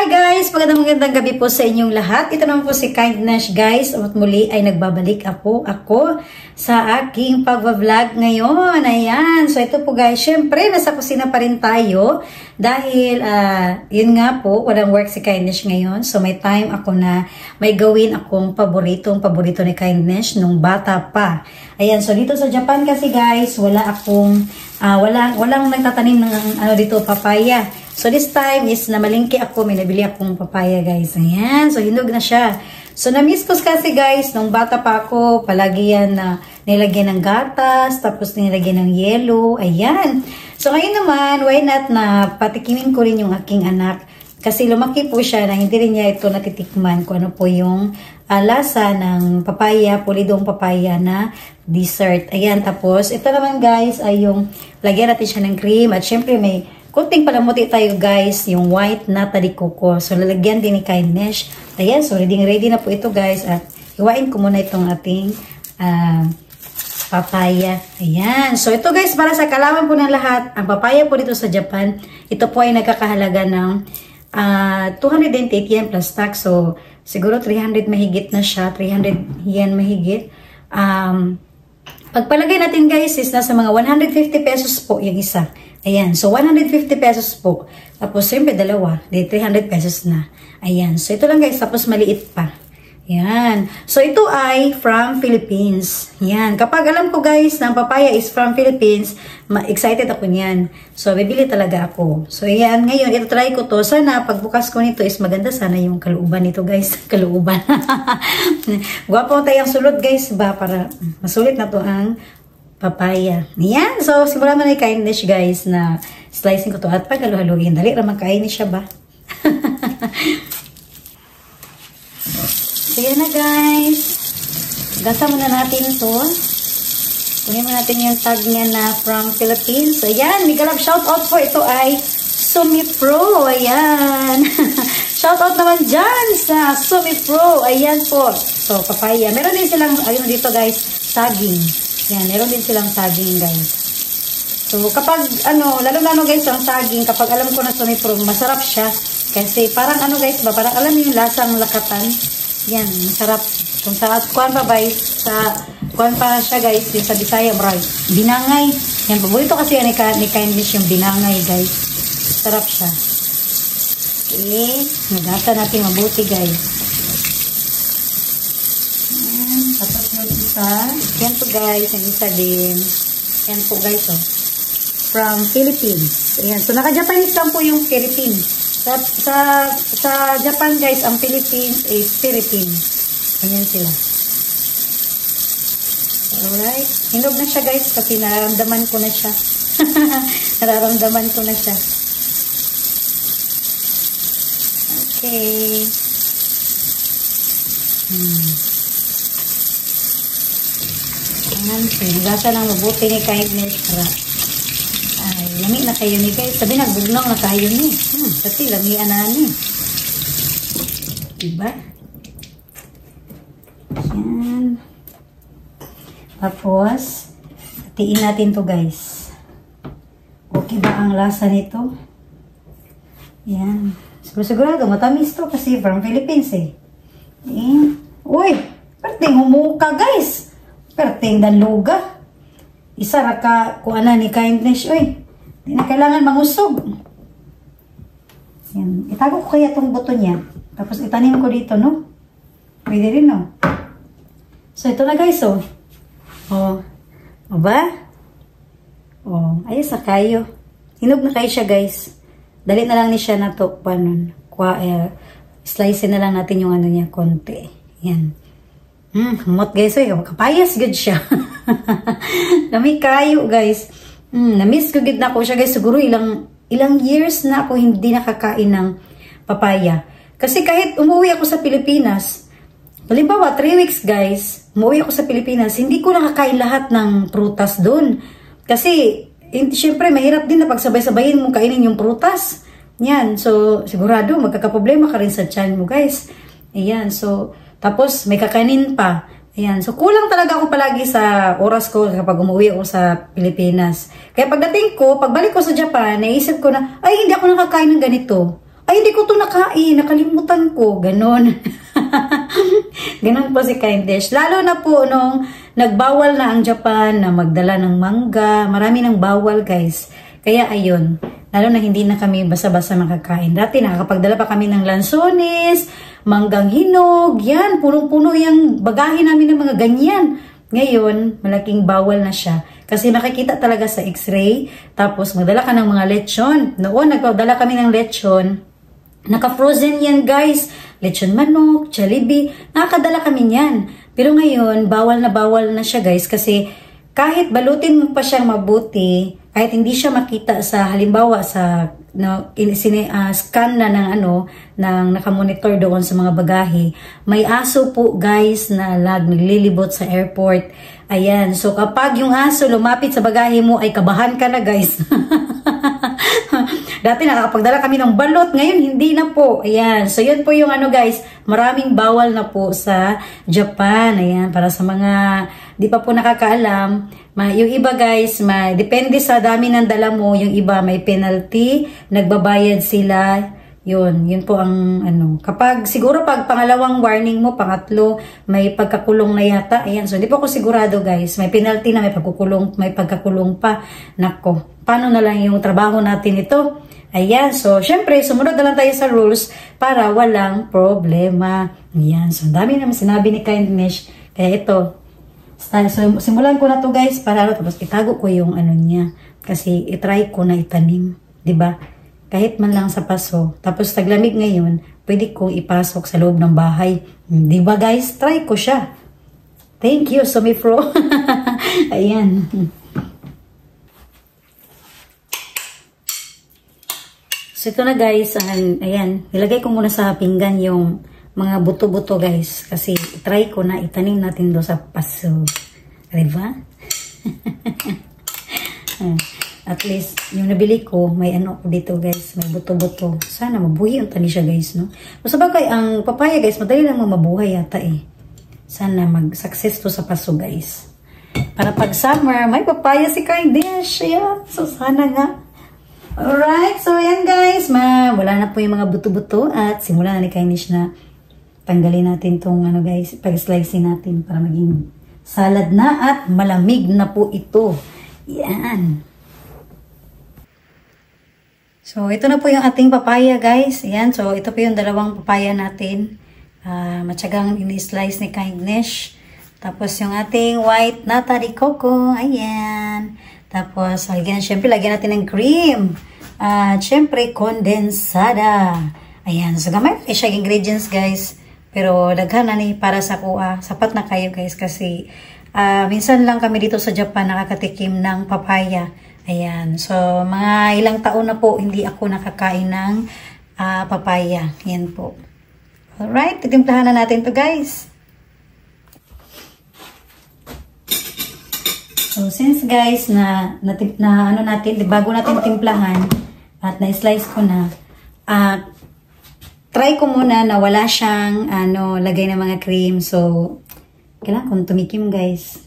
Hi guys! Magandang gabi po sa inyong lahat. Ito naman po si Kindness guys. At muli ay nagbabalik ako sa aking pag-vlog ngayon. Ayan. So ito po guys, syempre nasa kusina pa rin tayo. Dahil yun nga po, walang work si Kindness ngayon. So may time ako na may gawin akong paborito ni Kindness nung bata pa. Ayan. So dito sa Japan kasi guys, walang nagtatanim ng dito, papaya. So this time is namalingki ako, may nabili akong papaya guys. Ayan, so hinog na siya. So na-miss ko kasi guys, nung bata pa ako, palagi yan na nilagyan ng gatas, tapos nilagyan ng yelo. Ayan. So ngayon naman, why not na patikimin ko rin yung aking anak. Kasi lumaki po siya na hindi rin niya ito natitikman kung ano po yung lasa ng papaya, pulidong papaya na dessert. Ayan, tapos ito naman guys ay yung lagyan natin siya ng cream at syempre may kunting palamuti tayo guys, yung white nata de coco. So lalagyan din ni Kindness. Ayan, so ready na po ito guys at iwain ko muna itong ating papaya. Ayan, so ito guys para sa kalaman po ng lahat, ang papaya po dito sa Japan, ito po ay nagkakahalaga ng 280 yen plus tax. So, siguro 300 mahigit na siya. 300 yen mahigit. Pagpalagay natin guys is nasa mga 150 pesos po yung isa. Ayan. So, 150 pesos po. Tapos, siyempre dalawa. Di 300 pesos na. Ayan. So, ito lang guys. Tapos, maliit pa. Ayan. So, ito ay from Philippines. Ayan. Kapag alam ko guys na papaya is from Philippines, excited ako niyan. So, bibili talaga ako. So, ayan. Ngayon, ito try ko to. Sana, pagbukas ko nito is maganda sana yung kalooban nito guys. Kalooban. Guwapo tayong sulod guys ba? Para masulit na to ang papaya. Ayan. So, simulan mo na yung Kindness guys na slicing ko to. At paghaluhaluin. Dali ramang kainin siya ba? So, yan na guys. Gasa muna natin ito. Kunin mo natin yung tag niya na from Philippines. So, ayan. May galap shoutout po. Ito ay Sumipro. Ayan. Shoutout naman dyan sa Sumipro. Ayan po. So, papaya. Meron din silang, ayun dito guys, saging. Yan. Meron din silang saging guys. So, kapag, lalo guys, ang saging, kapag alam ko na Sumipro, masarap siya. Kasi, parang guys ba, parang alam mo yung lasang lakatan. Yan, masarap. Kung sa kuwan pa guys, sa kuwan pa siya guys, yung sa Bisaya, binangay. Yan, paborito kasi yan ni Kindness yung binangay guys. Sarap siya. Okay, nagasa natin mabuti guys. Yan, tapos yung isa. Yan po guys, yung isa din. Yan po guys, oh. From Philippines. Ayan, so naka-Japanese lang po yung Philippines. Sa Japan guys, ang Philippines is Philippines. Ayan sila. Alright. Hinog na siya guys kasi nararamdaman ko na siya. Nararamdaman ko na siya. Okay. Ayan. So, nagasa lang mabuti ni Kindness para lami na kayo ni guys. Sabi nagbugnong na kayo ni. Kasi lami anani. Diba? Yan. Tapos, hatiin natin to guys. Okay ba ang lasa nito? Yan. Sigurado, matamis to kasi from Philippines eh. Yan. Uy! Perting humuka guys. Perting danluga. Isa raka kung ni Kindness. Uy! Hindi na kailangan mangusog. Yan. Itago ko kaya itong buto niya. Tapos itanim ko dito, no? Pwede rin, no? So, ito na guys, oh. Oh. O ba? Oh. Ayos na kayo. Hinog na kayo siya, guys. Dali na lang ni siya na to. Paano? Slice na lang natin yung niya, konti. Yan. Humot guys, eh. Kapayas good siya. Dami kayo, guys. Na-miss ko gid na ako siya guys. Siguro ilang years na ako hindi nakakain ng papaya. Kasi kahit umuwi ako sa Pilipinas, halimbawa 3 weeks guys, umuwi ako sa Pilipinas, hindi ko nakakain lahat ng prutas doon. Kasi, syempre mahirap din na pagsabay-sabayin mo kainin yung prutas. Yan. So, sigurado magkakaproblema ka rin sa tiyan mo guys. Ayan. So, tapos may kakainin pa. Ayan. So, kulang talaga ako palagi sa oras ko kapag umuwi ako sa Pilipinas. Kaya pagdating ko, pagbalik ko sa Japan, naisip ko na, ay, hindi ako nakakain ng ganito. ay, hindi ko to nakain, nakalimutan ko, ganon. Ganon po si Kindness. Lalo na po nung nagbawal na ang Japan na magdala ng mangga, marami ng bawal guys. Kaya ayun, lalo na hindi na kami basa-basa makakain. Dati nakakapagdala pa kami ng lansones, manggang hinog, yan, punong-puno yung bagahe namin ng mga ganyan. Ngayon, malaking bawal na siya. Kasi makikita talaga sa x-ray, tapos magdala ka ng mga lechon. Noon, nagdala kami ng lechon. Naka-frozen yan guys. Lechon manok, Jollibee, nakakadala kami yan. Pero ngayon, bawal na siya guys kasi kahit balutin mo pa siyang mabuti, kahit hindi siya makita sa halimbawa sa scan na ng ng nakamonitor doon sa mga bagahe, may aso po guys na naglilibot sa airport. Ayan, so kapag yung aso lumapit sa bagahe mo ay kabahan ka na guys. Dati nakakapagdala kami ng balot, ngayon hindi na po. Ayan, so yun po yung guys, maraming bawal na po sa Japan. Ayan, para sa mga di pa po nakakaalam, yung iba guys, depende sa dami ng dala mo, yung iba may penalty, nagbabayad sila. Yun po ang kapag siguro pag pangalawang warning mo, pangatlo, may pagkakulong na yata. Ayan, so hindi po ako sigurado guys, may penalty na, may pagkakulong pa. Nako, paano na lang yung trabaho natin ito? Ayan, so syempre sumunod na lang tayo sa rules para walang problema. Ayan, so dami naman sinabi ni Kindness. Kaya ito, so simulan ko na to guys para tapos itago ko yung niya. Kasi itry ko na itanim, 'di ba? Kahit man lang sa paso. Tapos taglamig ngayon, pwede kong ipasok sa loob ng bahay. 'Di ba guys? Try ko siya. Thank you, Sumifro. Ayan. So ito na guys, ayan, nilagay ko muna sa pinggan yung mga buto-buto guys. Kasi try ko na itanim natin doon sa paso. Diba? At least, yung nabili ko, may ko dito guys, may buto-buto. Sana mabuhay ang tani siya guys, no? So sabagay, ang papaya guys, madali lang mabuhay yata eh. Sana mag-success to sa paso guys. Para pag summer, may papaya si Kindness. Ayan, so sana nga. Alright, so ayan guys, wala na po yung mga buto-buto at simulan na ni Kindness na tanggalin natin tong guys, pag-slicing natin para maging salad na at malamig na po ito. Yan. So ito na po yung ating papaya guys. Ayan, so ito po yung dalawang papaya natin. Matyagang ini-slice ni Kindness. Tapos yung ating white nata de coco. Ayan. Tapos, syempre, lagyan natin ng cream. Syempre, kondensada. Ayan. So, gamay na siya ingredients, guys. Pero, daghan na ni para sa kuha. Sapat na kayo, guys. Kasi, minsan lang kami dito sa Japan nakakatikim ng papaya. Ayan. So, mga ilang taon na po, hindi ako nakakain ng papaya. Ayan po. Alright. Titimplahan na natin to guys. So, since guys, natin, bago natin timplahan, at na-slice ko na, try ko muna na wala siyang, lagay ng mga cream. So, kailangan kong tumikim guys.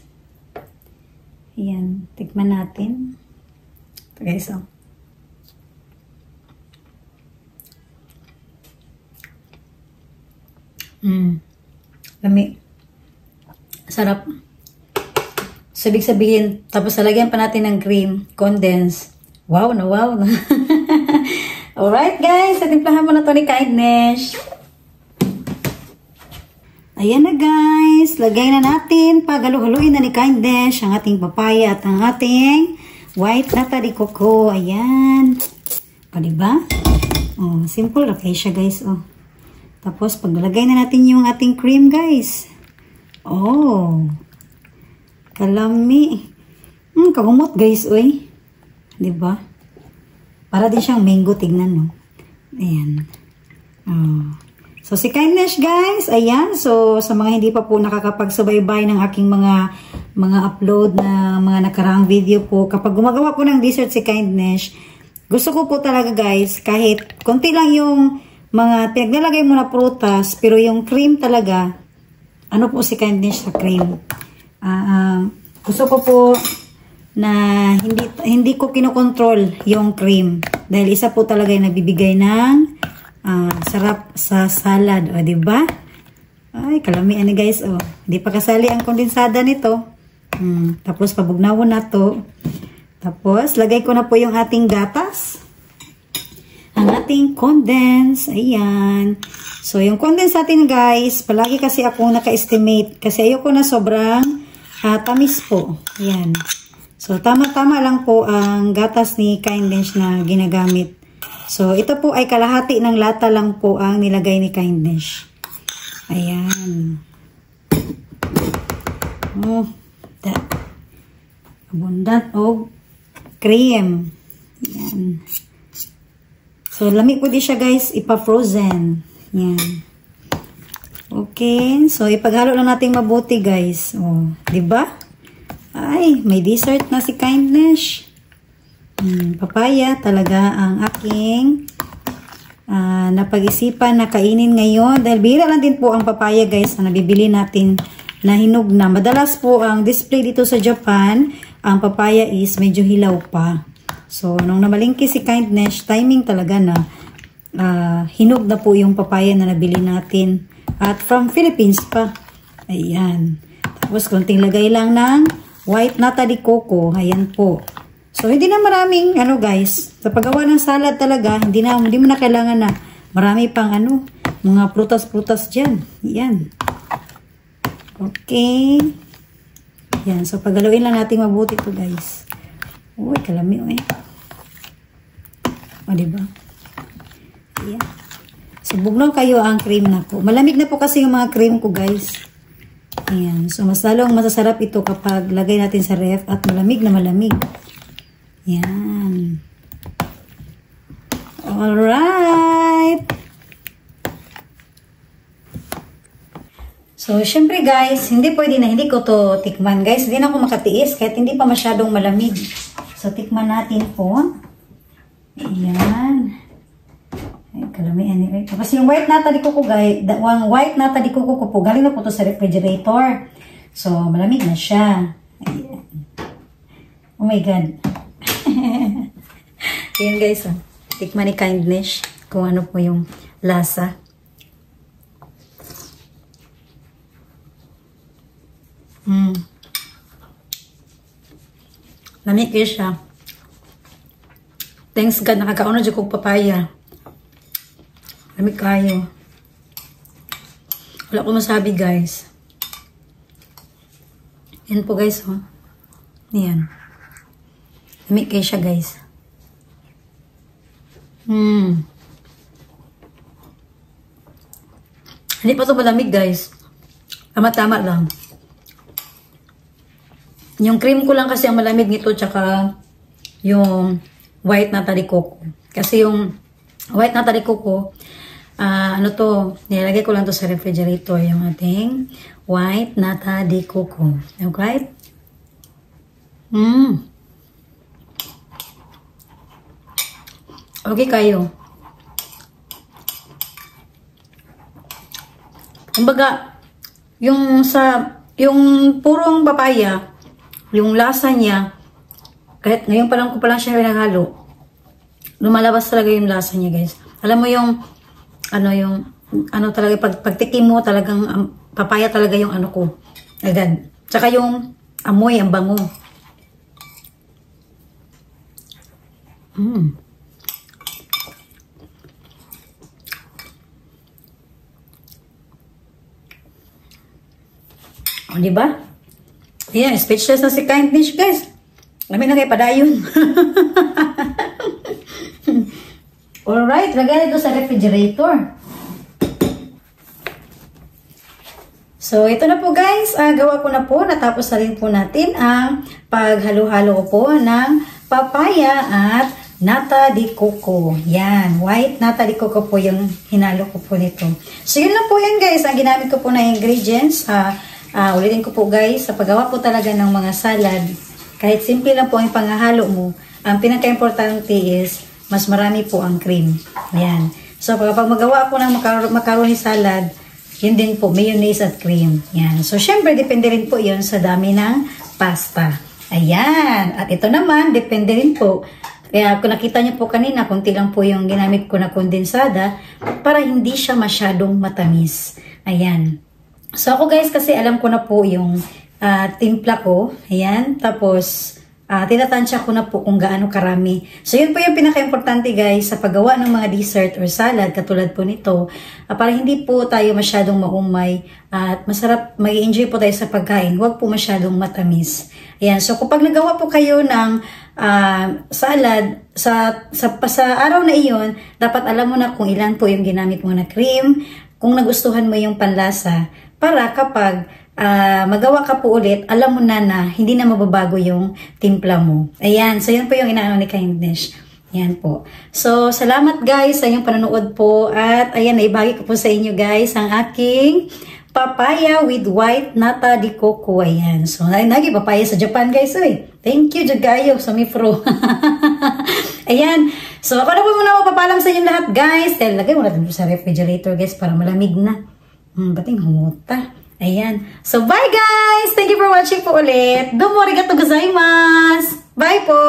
Ayan, tikman natin. Ito guys, oh. Lami. Sarap. So, ibig sabihin, tapos nalagyan pa natin ng cream, condense. Wow na wow na. Alright guys, timplahan mo na to ni Kindness. Ayan na guys, lagay na natin, pagaluhaluin na ni Kindness ang ating papaya at ang ating white nata de coco. Ayan. O, diba? Oh, simple na kayo siya guys. Oh. Tapos, paglagay na natin yung ating cream guys. Oh. Kalami. Kahumot guys, oy. Diba? Para din siyang mango, tignan, no? Ayan. Oh. So, si Kindness, guys, ayan. So, sa mga hindi pa po nakakapagsubaybay ng aking mga upload na mga nakaraang video po, kapag gumagawa po ng dessert si Kindness, gusto ko po talaga, guys, kahit konti lang yung mga pinaglalagay mo na prutas, pero yung cream talaga, ano po si Kindness sa cream? Gusto ko po na hindi ko kinokontrol yung cream dahil isa po talaga yung nagbibigay ng sarap sa salad. O, diba? Ay, kalamian ni guys. O, hindi pa kasali ang kondensada nito. Tapos, pabugnawon na to. Tapos, lagay ko na po yung ating gatas. Ang ating condense. Ayan. So, yung condense natin guys, palagi kasi ako naka-estimate. Kasi ayoko na sobrang tamis po. Ayan. So, tama-tama lang po ang gatas ni Kindness na ginagamit. So, ito po ay kalahati ng lata lang po ang nilagay ni Kindness. Ayan. Oh, that. Abundant o cream. Ayan. So, lamig po di siya guys, ipa-frozen. Yan. Okay. So, ipaghalo lang natin mabuti, guys. Oh, 'di ba? Ay, may dessert na si Kindness. Papaya talaga ang aking napag-isipan na kainin ngayon. Dahil bihira lang din po ang papaya, guys, na nabibili natin na hinog na. Madalas po ang display dito sa Japan, ang papaya is medyo hilaw pa. So, nung namalingki si Kindness, timing talaga na hinog na po yung papaya na nabili natin. At from Philippines pa. Ayan. Tapos, konting lagay lang ng white nata de coco. Ayan po. So, hindi na maraming, guys. Sa paggawa ng salad talaga, hindi mo na kailangan na marami pang, mga prutas-prutas dyan. Ayan. Okay. Ayan. So, paghaluin lang natin mabuti to guys. Uy, kalami, O, diba? Ayan. So, bugnaw kayo ang cream na po. Malamig na po kasi yung mga cream ko, guys. Ayan. So, mas lalong masasarap ito kapag lagay natin sa ref at malamig na malamig. Ayan. Alright. So, syempre, guys, hindi pwede na hindi ko to tikman, guys. Hindi na ako makatiis kahit hindi pa masyadong malamig. So, tikman natin po. Ayan. Ay, kalamihan ni Ray. Tapos yung white nata di kuko, guys, white nata di kuko po, galing na po to sa refrigerator. So, malamig na siya. Ayan. Oh my God. Ayan guys, tikman ni Kindness kung ano po yung lasa. Lamig siya. Thanks God, nakakauna dyan kong papaya. Lamig kayo. Wala ko masabi, guys. Yan po, guys, oh. Yan. Lamig kayo siya, guys. Hindi pa ito malamig, guys. Tama-tama lang. Yung cream ko lang kasi ang malamig nito, tsaka yung white nata de coco. Kasi yung white nata de coco, nilalagay ko lang to sa refrigerator, yung ating white nata de coco. Okay? Okay kayo. Kumbaga, yung purong papaya, yung lasa niya, kahit ngayon pa lang ko pa lang siya pinahalo, lumalabas talaga yung lasa niya, guys. Alam mo yung, talaga, pagtikim mo, talagang, papaya talaga yung ko. Agad. Tsaka yung amoy, ang bango. O, diba? Ayan, speechless na si Kindness, guys. Kami na kayo padayon. Alright, lagay ito sa refrigerator. So, ito na po guys. Gawa ko na po. Natapos na rin po natin ang paghalo-halo po ng papaya at nata de coco. Yan. White nata de coco po yung hinalo ko po nito. So, yun lang po yan guys. Ang ginamit ko po na ingredients. Ulitin ko po guys. Sa paggawa po talaga ng mga salad, kahit simple lang po ang panghahalo mo, ang pinaka-importante is mas marami po ang cream. Ayan. So, kapag magawa po ng macaroni salad, yun din po, mayonnaise at cream. Yan. So, syempre, depende rin po yun sa dami ng pasta. Ayan. At ito naman, depende rin po. Kaya kung nakita niyo po kanina, kunti lang po yung ginamit ko na kondensada para hindi siya masyadong matamis. Ayan. So ako guys, kasi alam ko na po yung timpla ko. Ayan. Tapos, tinatansya ko na po kung gaano karami. So, yun po yung pinaka-importante guys sa paggawa ng mga dessert or salad katulad po nito. Para hindi po tayo masyadong maumay at masarap, mag-enjoy po tayo sa pagkain. Huwag po masyadong matamis. Ayan. So, kapag nagawa po kayo ng salad, sa araw na iyon, dapat alam mo na kung ilan po yung ginamit mo na cream, kung nagustuhan mo yung panlasa, para kapag magawa ka po ulit, alam mo na hindi na mababago yung timpla mo. Ayan. So, yan po yung inaano ni Kindness. Ayan po. So, salamat guys sa inyong panonood po. At, ayan, naibagi ko po sa inyo guys ang aking papaya with white nata de coco. Ayan. So, nagi papaya sa Japan guys. Uy. Thank you, Jagayo, sa Mifro. Ayan. So, ako na po muna mapapalam sa inyong lahat guys. Dahil lagay mo natin po sa refrigerator guys para malamig na. Bating humuta. Ayan. So, bye guys! Thank you for watching po ulit. Domo arigatou gozaimasu! Bye po!